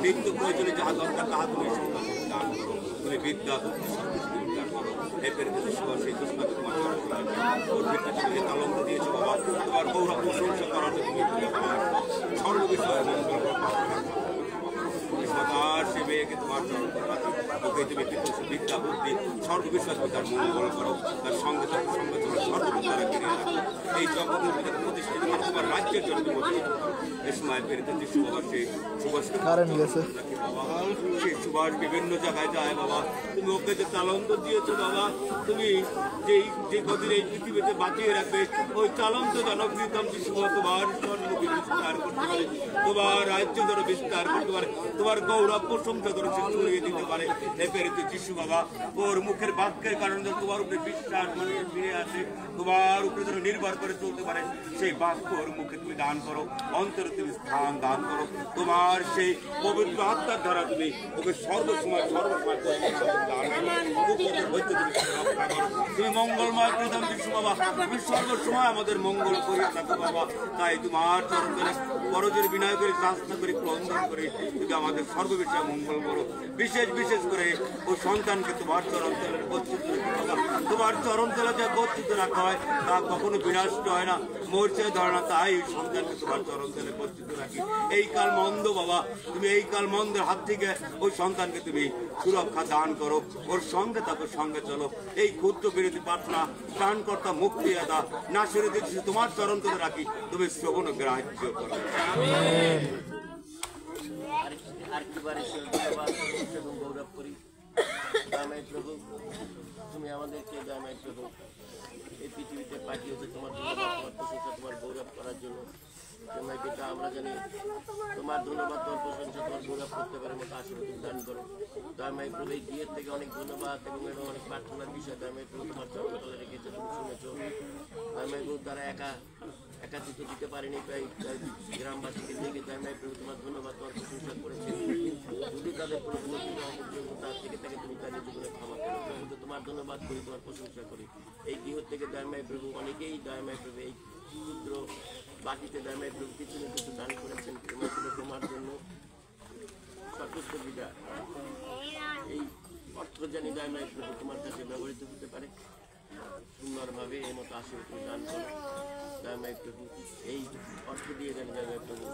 নিত্য প্রয়োজনে যাহা দরকার তাহা তুমি দান করো। তুমি বিদ্যা সেই দুষ্টাকে তোমার তালন্ত দিয়েছো বাবা, তোমার গৌরব প্রশংসা করার তুমি সর্ববিষয়ে সে মেয়েকে তোমার ওকে তুমি বিদ্যা বুদ্ধি সর্ববিষয়ে তুমি তার মঙ্গল করো, তার সঙ্গে সঙ্গে তোমার সর্ববিদ্যারা ফিরে রাখো। এই জগতের ভিতরে প্রতিষ্ঠিত তোমার রাজ্যের জন্য এই সময় পেরিত যে সুবাস সেই সুবাস সেই সুবাস বিভিন্ন জায়গায় যায় বাবা। তুমি ওকে যে তালন্ত দিয়েছো বাবা, তুমি যে কদিন এই পৃথিবীতে বাঁচিয়ে রাখবে ওই তালন্ত জনক প্রীতম যিশু তোমার স্বর্ণকে বিস্তার করতে পারে, তোমার রাজ্য ধরে বিস্তার করতে পারে, তোমার গৌরব প্রশংসা ধরে সে ছড়িয়ে দিতে পারে। এ পেরিত যিশু বাবা, ওর মুখের বাক্যের কারণে তোমার উপরে বিশ্বাস মানুষের ফিরে আসে, তোমার উপরে ধরে নির্ভর করে চলতে পারে, সেই বাক্য ওর মুখে তুমি দান করো, অন্তরে তুমি স্থান দান করো। তোমার সেই পবিত্র আত্মার দ্বারা তুমি ওকে সর্বসময় তুমি মঙ্গলময় প্রধান যিশু বাবা, তুমি সর্বসময় আমাদের মঙ্গল করিয়া থাকো বাবা। তাই তোমার চরণে বড়দের বিনয় করে প্রার্থনা করি, ক্রন্দন করে তুমি আমাদের সর্ববিষয়ে মঙ্গল করো। বিশেষ করে ওই সন্তানকে তোমার চরণ তলে গচ্ছিত রাখা, তোমার চরণ তলে যা গচ্ছিত রাখা হয় তা কখনো বিনষ্ট হয় না, মরচে ধরে না। তাই ওই সন্তানকে তোমার চরণ তলে গচ্ছিত রাখি। এই কাল মন্দ বাবা, তুমি এই কাল মন্দের হাত থেকে ওই সন্তানকে তুমি সুরক্ষা দান করো, ওর সঙ্গে থাকো, সঙ্গে চলো। এই ক্ষুদ্র বিরোধী প্রার্থনা ত্রাণকর্তা মুক্তি আদা না সেরে দিচ্ছি তোমার চরণ তলে রাখি, তুমি শ্রবণ গ্রাহ্য করো। গৌরব করি প্রভু, তুমি আমাদেরকে প্রভু এই পৃথিবীতে পাঠিয়েছে তোমার প্রশংসা, তোমার গৌরব করার জন্য। পিতা, আমরা জানি তোমার ধন্যবাদ, তোমার প্রশংসা, তোমার গৌরব করতে পারে মতো আশীর্বাদ দান করো। দয়াময় প্রভু এই বিয়ের থেকে অনেক ধন্যবাদ এবং অনেক প্রার্থনার বিষয় দয়াময় প্রভু তোমার চরণ তলে রেখেছে, তুমি শুনেছো। দয়াময় প্রভু তারা একাত্রিত দিতে পারেনি, প্রায় গ্রামবাসীকে দেখে দয়াময় প্রভু তোমার ধন্যবাদ, তোমার প্রশংসা করেছে। যদি তাদের প্রভু তার থেকে তাকে তুমি তাদের জীবনে ক্ষমা করো প্রভু, তোমার ধন্যবাদ করি, তোমার প্রশংসা করি। এই গৃহ থেকে দয়াময় প্রভু অনেকেই দয়াময় প্রভু এই ক্ষুদ্র বাকিতে দয়াময় প্রভু কিছু না কিছু দান করেছেন তোমার জন্য। সর্বোচ্চ বিদা এই অর্থ জানি দয়াময় প্রভু তোমার কাছে ব্যবহৃত হতে পারে সুন্দরভাবে, এই মতো আশীর্বাদ দান করো দয়াময় প্রভু। এই অর্থ দিয়ে জানি দয়াময় প্রভু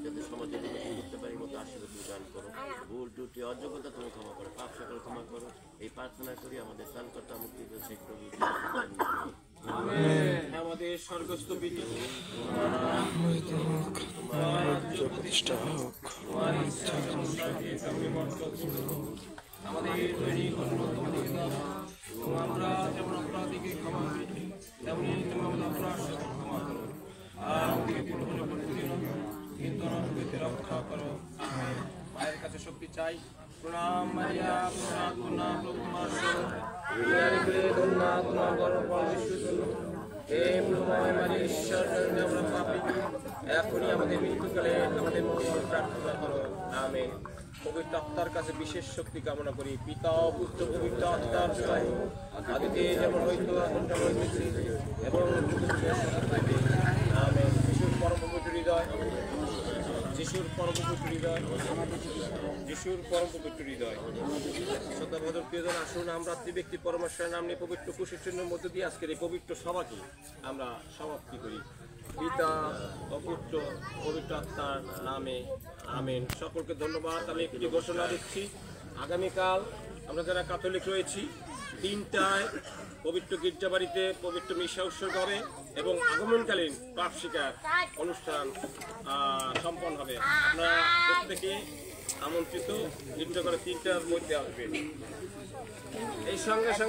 যাতে সমাজে করতে পারি মতো আশীর্বাদ দান করো। ভুল ত্রুটি অযোগ্যতা তুমি ক্ষমা করো, পাপ সকল ক্ষমা করো। এই প্রার্থনা করি আমাদের ত্রাণকর্তা মুক্তি শেখ প্রভু। আমাদের স্বর্গস্থ পিতা, প্রতিষ্ঠা হোক, আমাদের দৈনিক অন্ন আমাদের দাও, আমরা যেমন অপরাধীকে ক্ষমা করি তেমনি তুমি আমাদের অপরাধ ক্ষমা করো, আর আমাদেরকে কিন্তু আমাদেরকে রক্ষা করো। মায়ের কাছে শক্তি চাই। প্রণাম মারিয়া, প্রণাম প্রভু মার এখনই আমাদের মৃত্যুকালে আমাদের মঙ্গল প্রার্থনা করো। আমেন। পবিত্র আত্মার কাছে বিশেষ শক্তি কামনা করি। পিতা পুত্র পবিত্র আত্মার জয়, আদিতে যেমন হইতো এখন তেমন হইতেছে এবং আমেন। যিশুর পরম পবিত্র হৃদয় যিশুর পরম পবিত্র হৃদয়, যিশুর পরম পবিত্র হৃদয়। শ্রদ্ধাভদ্র প্রিয়জন, আসুন আমরা ত্রিব্যক্তি পরমেশ্বরের নাম নিয়ে পবিত্র কুশের চিহ্নের মধ্য দিয়ে আজকের এই পবিত্র সভাকে আমরা সমাপ্তি করি। পিতা ও পুত্র পবিত্র আত্মার নামে আমেন। সকলকে ধন্যবাদ। আমি একটি ঘোষণা দিচ্ছি, আগামীকাল আমরা যারা ক্যাথলিক রয়েছি 3টায় পবিত্র গির্জাবাড়িতে পবিত্র মিশা উৎসর্গ হবে এবং আগমনকালীন পাপ স্বীকার অনুষ্ঠান সম্পন্ন হবে। আপনারা প্রত্যেকে আমন্ত্রিত, গির্জা করে 3টার মধ্যে আসবেন। এই সঙ্গে সঙ্গে